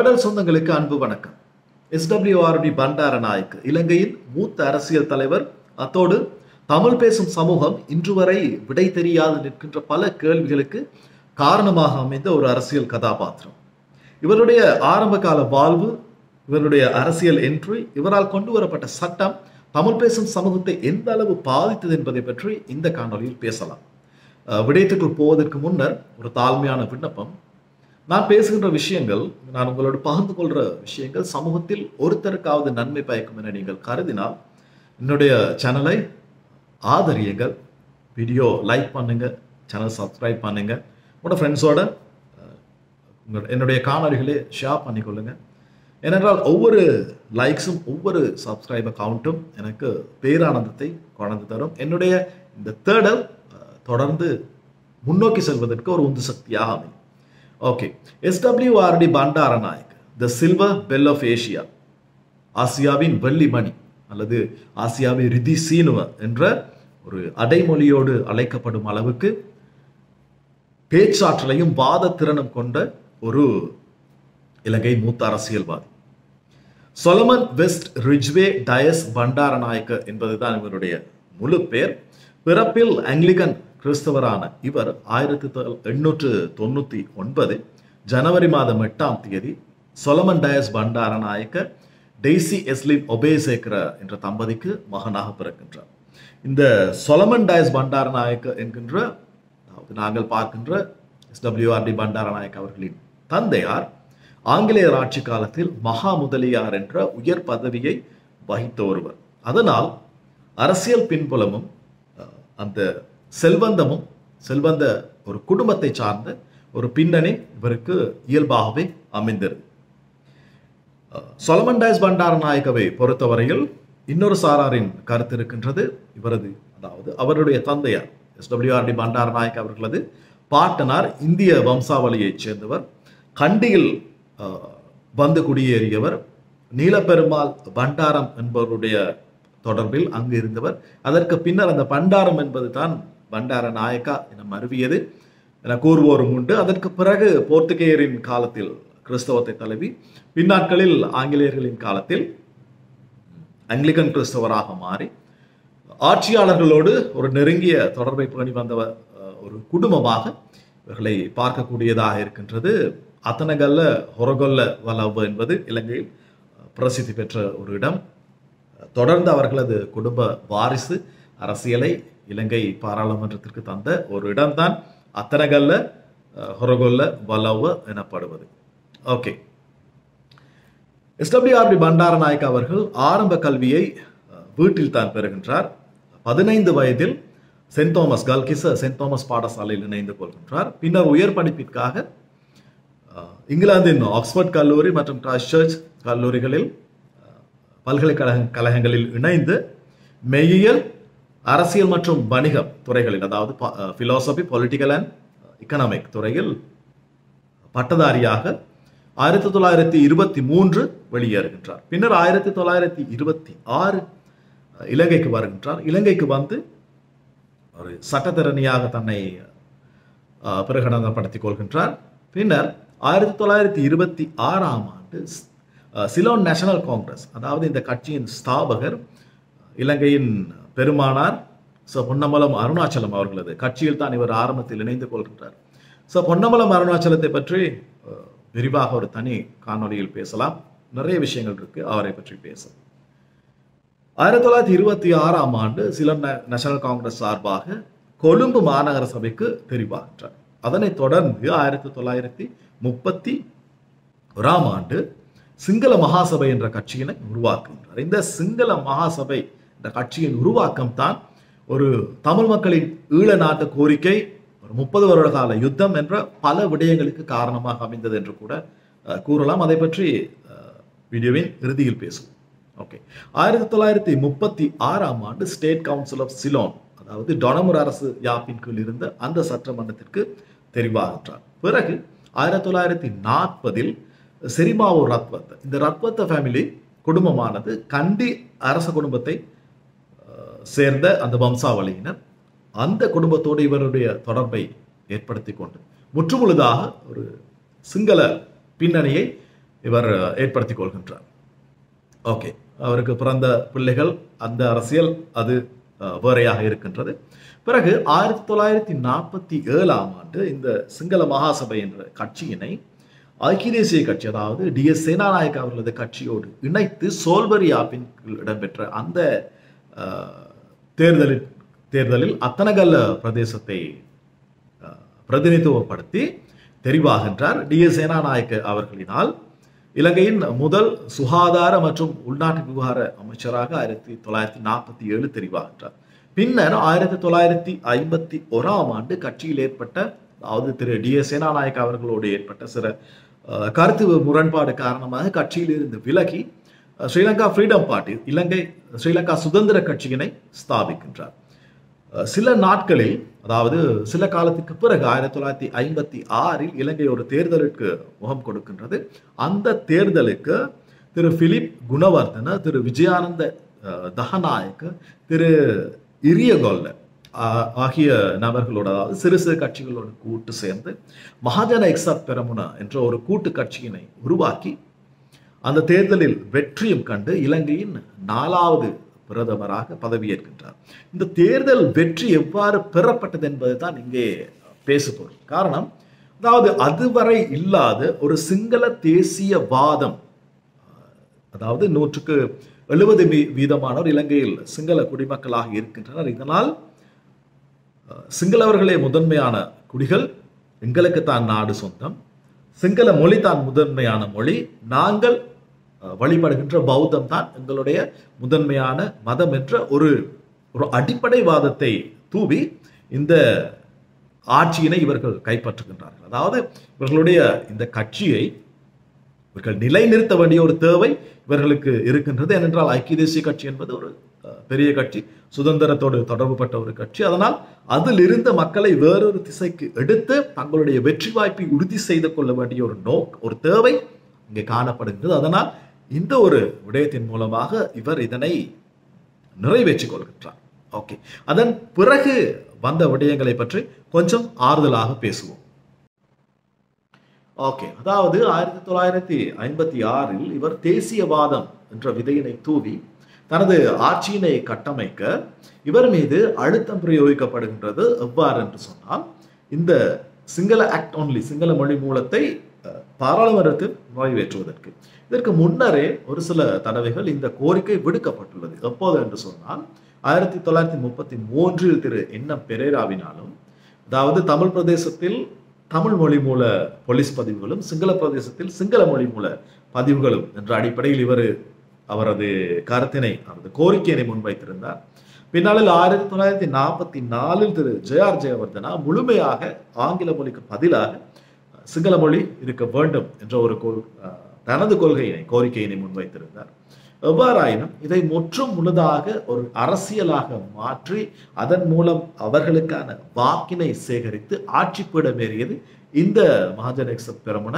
தேடல் சொந்தங்களுக்கு அன்பு வணக்கம். SWRD பண்டாரநாயக்க இலங்கையின் மூத்த அரசியல் தலைவர், அத்தோடு தமிழ் பேசும் சமூகம் இன்று வரை விடை தெரியாது நிற்கின்ற பல கேள்விகளுக்கு காரணமாக அமைந்த ஒரு அரசியல் கதாபாத்திரம். இவருடைய ஆரம்ப கால வாழ்வு, இவருடைய அரசியல் என்ட்ரி, இவரால் கொண்டு வரப்பட்ட சட்டம் தமிழ் பேசும் சமூகத்தை எந்த அளவு பாதித்தது என்பதை பற்றி இந்த காணொலியில் பேசலாம். விடயத்துக்குள் போவதற்கு முன்னர் ஒரு தாழ்மையான விண்ணப்பம். நான் பேசுகின்ற விஷயங்கள், நான் உங்களோடு பகிர்ந்து கொள்கிற விஷயங்கள் சமூகத்தில் ஒருத்தருக்காவது நன்மை பயக்கும் என நீங்கள் கருதினால் என்னுடைய சேனலை ஆதரியுங்கள். வீடியோ லைக் பண்ணுங்க, சேனல் சப்ஸ்கிரைப் பண்ணுங்க, உங்களோட ஃப்ரெண்ட்ஸோட என்னுடைய காணொலிகளை ஷேர் பண்ணிக்கொள்ளுங்க. ஏனென்றால் ஒவ்வொரு லைக்ஸும் ஒவ்வொரு சப்ஸ்கிரைப் அக்கௌண்ட்டும் எனக்கு பேரானந்தத்தை கொண்டு தரும். என்னுடைய இந்த தேடல் தொடர்ந்து முன்னோக்கி செல்வதற்கு ஒரு உந்து சக்தியாக அமையும். Okay, SWRD Bandaranaike, the silver bell of Asia, ஆசியாவின் வெள்ளி மணி அல்லது ஆசியாவின் ரிதி சீனுவ என்ற ஒரு அடைமொழியோடு அழைக்கப்படும் அளவுக்கு பேச்சாற்றலையும் வாத திறனும் கொண்ட ஒரு இலங்கை மூத்த அரசியல்வாதி. Solomon West Ridgeway Dias Bandaranaike என்பதுதான் இவருடைய முழு பேர். பிறப்பில் ஆங்கிலிகன் கிறிஸ்தவரான இவர் 1899 ஜனவரி மாதம் 8ஆம் தேதி சொலமன் டயஸ் பண்டாரநாயக்க டெய்சி எஸ்லின் ஒபேசேக்கர என்ற தம்பதிக்கு மகனாக பிறக்கின்றார். இந்த சொலமன் டயஸ் பண்டாரநாயக்க என்கின்ற, அதாவது நாங்கள் பார்க்கின்ற SWRD பண்டாரநாயக்க அவர்களின் தந்தையார் ஆங்கிலேயர் ஆட்சி காலத்தில் மகா முதலியார் என்ற உயர் பதவியை வகித்த ஒருவர். அதனால் அரசியல் பின்புலமும் அந்த செல்வந்த ஒரு குடும்பத்தை சார்ந்த ஒரு பின்னணி இவருக்கு இயல்பாகவே அமைந்தது. சொலமன் டயஸ் பண்டாரநாயக்கவை பொறுத்தவரையில் இன்னொரு சாராரின் கருத்து இருக்கின்றது. இவரது, அதாவது அவருடைய தந்தையார் SWRD பண்டாரநாயக்க அவர்களது பாட்டனார் இந்திய வம்சாவளியைச் சேர்ந்தவர். கண்டியில் வந்து குடியேறியவர். நீலப்பெருமாள் பண்டாரம் என்பவருடைய தொடர்பில் அங்கு இருந்தவர். அதற்கு பின்னர் அந்த பண்டாரம் என்பது தான் பண்டாரநாயக்கா என மருவியது என கூறுவோரும் உண்டு. அதற்கு பிறகு போர்த்துகேயரின் காலத்தில் கிறிஸ்தவத்தை தழுவி பின்னாட்களில் ஆங்கிலேயர்களின் காலத்தில் ஆங்கிலிகன் கிறிஸ்தவராக மாறி ஆட்சியாளர்களோடு ஒரு நெருங்கிய தொடர்பை பேணி வந்த ஒரு குடும்பமாக இவர்களை பார்க்கக்கூடியதாக இருக்கின்றது. அத்தனகல்ல ஹொரகொல்ல வலவ என்பது இலங்கையில் பிரசித்தி பெற்ற ஒரு இடம். தொடர்ந்து அவர்களது குடும்ப வாரிசு அரசியலை இலங்கை பாராளுமன்றத்திற்கு தந்த ஒரு இடம்தான் அத்தனகல்ல ஹொரகொல்ல வலவ எனப்படுவது. ஓகே, SWRD பண்டாரநாயக்க அவர்கள் ஆரம்ப கல்வியை வீட்டில் தான் பெறுகின்றார். 15 வயதில் சென்ட் தாமஸ் கல்கிச சென்ட் தாமஸ் பாடசாலையில் இணைந்து கொள்கின்றார். பின்னர் உயர் படிப்பிற்காக இங்கிலாந்தின் ஆக்ஸ்போர்ட் கல்லூரி மற்றும் கிரைஸ்ட் சர்ச் கல்லூரிகளில் பல்கலைக்கழகங்களில் இணைந்து மெய்யியல், அரசியல் மற்றும் வணிகம் துறைகளில், அதாவது பிலாசபி, பொலிட்டிக்கல் அண்ட் எக்கனாமிக் துறையில் பட்டதாரியாக 1923 வெளியேறுகின்றார். பின்னர் 1926 இலங்கைக்கு வருகின்றார். இலங்கைக்கு வந்து ஒரு சட்டத்தரணியாக தன்னை பிரகடனப்படுத்திக் கொள்கின்றார். பின்னர் 1926ஆம் ஆண்டு சிலோன் நேஷனல் காங்கிரஸ், அதாவது இந்த கட்சியின் ஸ்தாபகர் இலங்கையின் பெருமானார் பொன்னம்பலம் அருணாச்சலம் அவர்களது கட்சியில் தான் இவர் ஆரம்பத்தில் இணைந்து கொள்கின்றார். பொன்னம்பலம் அருணாச்சலத்தை பற்றி விரிவாக ஒரு தனி காணொலியில் பேசலாம். நிறைய விஷயங்கள் இருக்கு அவரை பற்றி பேச. 1926ஆம் ஆண்டு சிலோன் நேஷனல் காங்கிரஸ் சார்பாக கொழும்பு மாநகர சபைக்கு தெரிவாகின்றார். அதனைத் தொடர்ந்து 1931ஆம் ஆண்டு சிங்கள மகாசபை என்ற கட்சியினை உருவாக்குகின்றார். இந்த சிங்கள மகாசபை என்ற கட்சியின் உருவாக்கம் தான் ஒரு தமிழ் மக்களின் ஈழ நாட்டு கோரிக்கை, ஒரு 30 வருட கால யுத்தம் என்ற பல விடயங்களுக்கு காரணமாக அமைந்தது என்று கூட கூறலாம். அதை பற்றி வீடியோவின் இறுதியில் பேசுவோம். ஓகே, 1936ஆம் ஆண்டு ஸ்டேட் கவுன்சில் ஆஃப் சிலோன், அதாவது டொனமுர் அரசு யாப்பின் கீழ் இருந்த அந்த சட்டமன்றத்திற்கு தெரிவாகின்றார். பிறகு 1940இல் செரிமாவோ ரத்வத்த, இந்த ரத்வத்த ஃபேமிலி குடும்பமானது கண்டி அரச குடும்பத்தை சேர்ந்த அந்த வம்சாவளியினர், அந்த குடும்பத்தோடு இவருடைய தொடர்பை ஏற்படுத்தி கொண்டு முற்றுமுழுதாக ஒரு சிங்கள பின்னணியை இவர் ஏற்படுத்திக் கொள்கின்றார். ஓகே, அவருக்கு பிறந்த பிள்ளைகள், அந்த அரசியல் அது வேறையாக இருக்கின்றது. பிறகு 1947 இந்த சிங்கள மகாசபை என்ற கட்சியினை ஐக்கிய தேசிய கட்சி, அதாவது DS சேனாநாயக்க அவர்களது கட்சியோடு இணைத்து சோல்பரி ஆப்பின் இடம்பெற்ற அந்த தேர்தலில் அத்தனகல்ல பிரதேசத்தை பிரதிநிதித்துவப்படுத்தி தெரிவாகின்றார். DS சேனாநாயக்க அவர்களினால் இலங்கையின் முதல் சுகாதார மற்றும் உள்நாட்டு விவகார அமைச்சராக 1947 தெரிவாகின்றார். பின்னர் 1951 கட்சியில் ஏற்பட்ட, அதாவது திரு DS சேனாநாயக்க அவர்களோடு ஏற்பட்ட சில கருத்து முரண்பாடு காரணமாக கட்சியில் இருந்து விலகி ஸ்ரீலங்கா ஃப்ரீடம் பார்ட்டி, ஸ்ரீலங்கா சுதந்திர கட்சியினை ஸ்தாபிக்கின்றார். சில நாட்களில், அதாவது சில காலத்துக்கு பிறகு 1956 இலங்கை ஒரு தேர்தலுக்கு முகம் கொடுக்கின்றது. அந்த தேர்தலுக்கு திரு பிலிப் குணவர்தன, திரு விஜயானந்த தஹநாயக்க, திரு இரியகொல்ல ஆகிய நபர்களோடு, அதாவது சிறு சிறு கட்சிகளோடு கூட்டு சேர்ந்து மகாஜன எக்ஸப் பெரமுன என்ற ஒரு கூட்டு கட்சியினை உருவாக்கி அந்த தேர்தலில் வெற்றியும் கண்டு இலங்கையின் 4வது பிரதமராக பதவியேற்கின்றார். இந்த தேர்தல் வெற்றி எவ்வாறு பெறப்பட்டது என்பது தான் இங்கே பேசுபொருள். காரணம், அதாவது அதுவரை இல்லாத ஒரு சிங்கள தேசியவாதம், அதாவது 170% இலங்கையில் சிங்கள குடிமக்களாக இருக்கின்றனர். இதனால் சிங்களவர்களே முதன்மையான குடிகள், எங்களுக்கு தான் நாடு சொந்தம், சிங்கள மொழி தான் முதன்மையான மொழி, நாங்கள் வழிபடுகின்ற பௌத்தம் தான் எங்களுடைய முதன்மையான மதம் என்ற ஒரு அடிப்படை வாதத்தை தூவி இந்த ஆட்சியினை இவர்கள் கைப்பற்றுகின்றார்கள். அதாவது இவர்களுடைய இந்த கட்சியை இவர்கள் நிலைநிறுத்த வேண்டிய ஒரு தேவை இவர்களுக்கு இருக்கின்றது. ஏனென்றால் ஐக்கிய தேசிய கட்சி என்பது ஒரு பெரிய கட்சி, சுதந்திரத்தோடு தொடர்புபட்ட ஒரு கட்சி. அதனால் அதில் இருந்த மக்களை வேறொரு திசைக்கு எடுத்து தங்களுடைய வெற்றி வாய்ப்பை உறுதி செய்து கொள்ள வேண்டிய ஒரு தேவை இங்கே காணப்படுகின்றது. அதனால் இந்த ஒரு விடயத்தின் மூலமாக இவர் இதனை நிறைவேற்றிக் கொள்கின்றார். ஓகே, அதன் பிறகு வந்த விடயங்களை பற்றி கொஞ்சம் ஆறுதலாக பேசுவோம். ஓகே, அதாவது 1956 இவர் தேசியவாதம் என்ற விதையினை தூவி தனது ஆட்சியினை கட்டமைக்க இவர் மீது அழுத்தம் பிரயோகிக்கப்படுகின்றது. எவ்வாறு என்று சொன்னால், இந்த சிங்கள ஆக்ட் ஒன்லி, சிங்கள மொழி மூலத்தை பாராளுமன்றத்தில் நிறைவேற்றுவதற்கு. இதற்கு முன்னரே ஒரு சில தடவைகள் இந்த கோரிக்கை விடுக்கப்பட்டுள்ளது. எப்போது என்று சொன்னால் 1933 திரு NM பெரேராவினாலும், அதாவது தமிழ் பிரதேசத்தில் தமிழ் மொழி மூல போலீஸ் பதிவுகளும், சிங்கள பிரதேசத்தில் சிங்கள மொழி மூல பதிவுகளும் என்ற அடிப்படையில் இவர் அவரது கருத்தினை, அவரது கோரிக்கையினை முன்வைத்திருந்தார். பின்னாளில் 1944 திரு JR ஜெயவர்தனா முழுமையாக ஆங்கில மொழிக்கு பதிலாக சிங்கள மொழி இருக்க வேண்டும் என்ற ஒரு தனது கோரிக்கையினை முன்வைத்திருந்தார். எவ்வாறாயினும் இதை முற்றும் முழுதாக ஒரு அரசியலாக மாற்றி அதன் மூலம் அவர்களுக்கான வாக்கினை சேகரித்து ஆட்சி பீடமேறியது இந்த மகாஜன எக்ஸப் பெரமுன,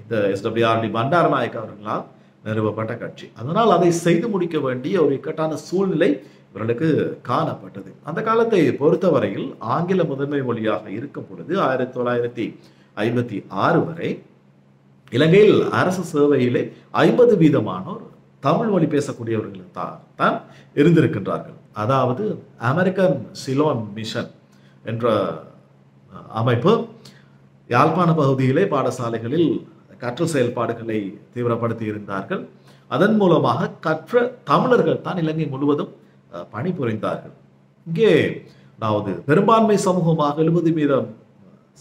இந்த SWRD பண்டாரநாயக்க அவர்களால் நிறுவப்பட்ட கட்சி. அதனால் அதை செய்து முடிக்க வேண்டிய ஒரு இக்கட்டான சூழ்நிலை இவர்களுக்கு காணப்பட்டது. அந்த காலத்தை பொறுத்தவரையில் ஆங்கில முதன்மை மொழியாக இருக்கும் பொழுது 1956 வரை இலங்கையில் அரசு சேவையிலே 50% தமிழ் மொழி பேசக்கூடியவர்கள் தான் இருந்திருக்கின்றார்கள். அதாவது அமெரிக்கன் சிலோன் மிஷன் என்ற அமைப்பு யாழ்ப்பாண பகுதியிலே பாடசாலைகளில் கற்றல் செயல்பாடுகளை தீவிரப்படுத்தி இருந்தார்கள். அதன் மூலமாக கற்ற தமிழர்கள் தான் இலங்கை முழுவதும் பணிபுரிந்தார்கள். இங்கே அதாவது பெரும்பான்மை சமூகமாக 70%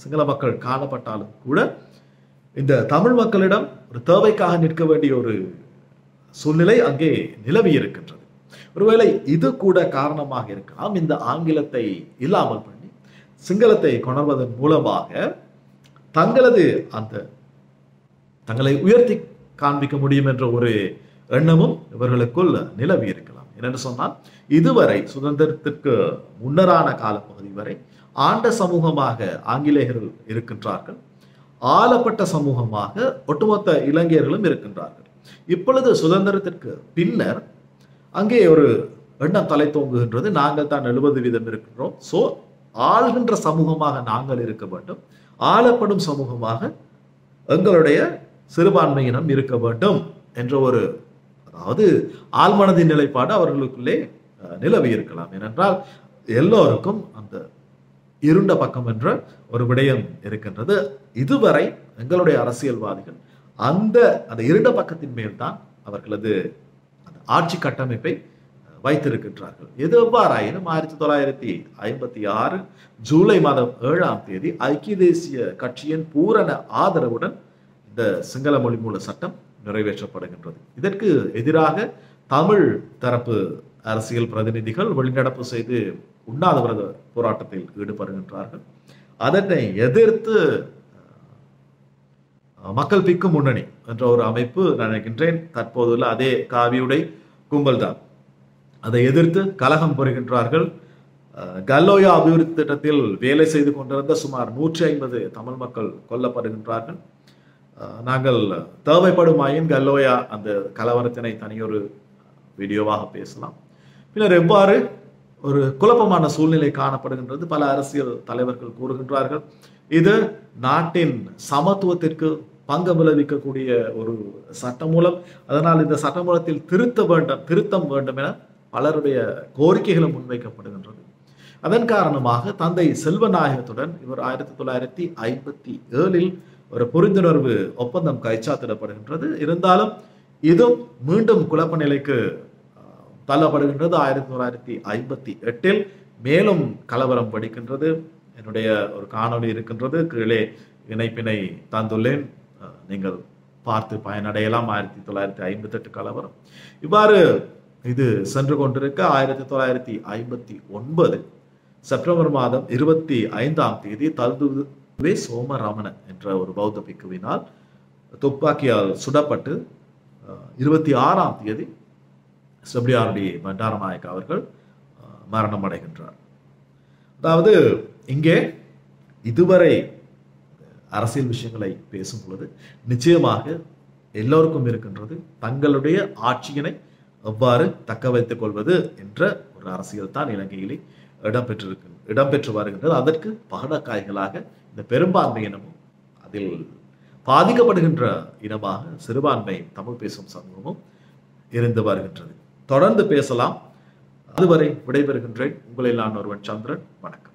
சிங்கள மக்கள் காணப்பட்டாலும் கூட இந்த தமிழ் மக்களிடம் ஒரு தேவைக்காக நிற்க வேண்டிய ஒரு சூழ்நிலை அங்கே நிலவி இருக்கின்றது. ஒருவேளை இது கூட காரணமாக இருக்கலாம். இந்த ஆங்கிலத்தை இல்லாமல் பண்ணி சிங்களத்தை கொணர்வதன் மூலமாக தங்களை உயர்த்தி காண்பிக்க முடியும் என்ற ஒரு எண்ணமும் இவர்களுக்குள் நிலவி இருக்கலாம். என்னென்று சொன்னால், இதுவரை சுதந்திரத்திற்கு முன்னரான காலப்பகுதி வரை ஆண்ட சமூகமாக ஆங்கிலேயர்கள் இருக்கின்றார்கள், ஆளப்பட்ட சமூகமாக ஒட்டுமொத்த இலங்கையர்களும் இருக்கின்றார்கள். இப்பொழுது சுதந்திரத்திற்கு பின்னர் அங்கே ஒரு எண்ணம் தலை தோங்குகின்றது. நாங்கள் தான் 70% இருக்கின்றோம், சோ ஆள்கின்ற சமூகமாக நாங்கள் இருக்க வேண்டும், ஆளப்படும் சமூகமாக எங்களுடைய சிறுபான்மையினம் இருக்க வேண்டும் என்ற ஒரு, அதாவது ஆழ்மனதின் நிலைப்பாடு அவர்களுக்குள்ளே நிலவி இருக்கலாம். ஏனென்றால் எல்லோருக்கும் அந்த இருண்ட பக்கம் என்ற ஒரு விடயம் இருக்கின்றது. இதுவரை எங்களுடைய அரசியல்வாதிகள் அந்த இருண்ட பக்கத்தின் மேல் தான் அவர்களது அந்த ஆட்சி கட்டமைப்பை வைத்திருக்கின்றார்கள். எது எவ்வாறாயினும் 1956 ஜூலை மாதம் 7ஆம் தேதி ஐக்கிய தேசிய கட்சியின் பூரண ஆதரவுடன் இந்த சிங்கள மொழி மூல சட்டம் நிறைவேற்றப்படுகின்றது. இதற்கு எதிராக தமிழ் தரப்பு அரசியல் பிரதிநிதிகள் வெளிநடப்பு செய்து உண்ணாவிரத போராட்டத்தில் ஈடுபடுகின்றார்கள். அதனை எதிர்த்து மக்கள் பிக்கு முன்னணி என்ற ஒரு அமைப்பு, நினைக்கின்றேன் தற்போதுள்ள அதே காவியுடை கும்பல் தான், அதை எதிர்த்து கலகம் புரிகின்றார்கள். கல்லோயா அபிவிருத்தி திட்டத்தில் வேலை செய்து கொண்டிருந்த சுமார் 150 தமிழ் மக்கள் கொல்லப்படுகின்றார்கள். நாங்கள் தேவைப்படுமாயின் கல்லோயா அந்த கலவரத்தினை தனியொரு வீடியோவாக பேசலாம். பின்னர் எவ்வாறு ஒரு குழப்பமான சூழ்நிலை காணப்படுகின்றது, பல அரசியல் தலைவர்கள் கூறுகின்றார்கள் இது நாட்டின் சமத்துவத்திற்கு பங்கம் விளைவிக்கக்கூடிய ஒரு சட்ட மூலம், அதனால் இந்த சட்ட மூலத்தில் திருத்தம் வேண்டும் என பலருடைய கோரிக்கைகளும் முன்வைக்கப்படுகின்றது. அதன் காரணமாக தந்தை செல்வநாயகத்துடன் இவர் 1957 ஒரு புரிந்துணர்வு ஒப்பந்தம் கைச்சாத்திடப்படுகின்றது. இருந்தாலும் இதுவும் மீண்டும் குழப்ப நிலைக்கு தள்ளப்படுகின்றது. 1958 மேலும் கலவரம் வெடிக்கின்றது. என்னுடைய ஒரு காணொளி இருக்கின்றது, கீழே இணைப்பினை தந்துள்ளேன், நீங்கள் பார்த்து பயனடையலாம். 1958 கலவரம் இவ்வாறு இது சென்று கொண்டிருக்க 1959 செப்டம்பர் மாதம் 25ஆம் தேதி தல்துவே சோமராமன என்ற ஒரு பௌத்த பிக்குவினால் துப்பாக்கியால் சுடப்பட்டு 26ஆம் தேதி SWRD பண்டாரநாயக்க அவர்கள் மரணம் அடைகின்றார். அதாவது இங்கே இதுவரை அரசியல் விஷயங்களை பேசும் பொழுது நிச்சயமாக எல்லோருக்கும் இருக்கின்றது தங்களுடைய ஆட்சியினை எவ்வாறு தக்க வைத்துக் கொள்வது என்ற ஒரு அரசியல் தான் இலங்கையிலே இடம்பெற்று வருகின்றது. அதற்கு பகடக்காய்களாக இந்த பெரும்பான்மை இனமும் அதில் பாதிக்கப்படுகின்ற இனமாக சிறுபான்மை தமிழ் பேசும் சமூகமும் இருந்து வருகின்றது. தொடர்ந்து பேசலாம். அதுவரை விடைபெறுகின்றேன். உங்களில் நான் ஒருவன் சந்திரன். வணக்கம்.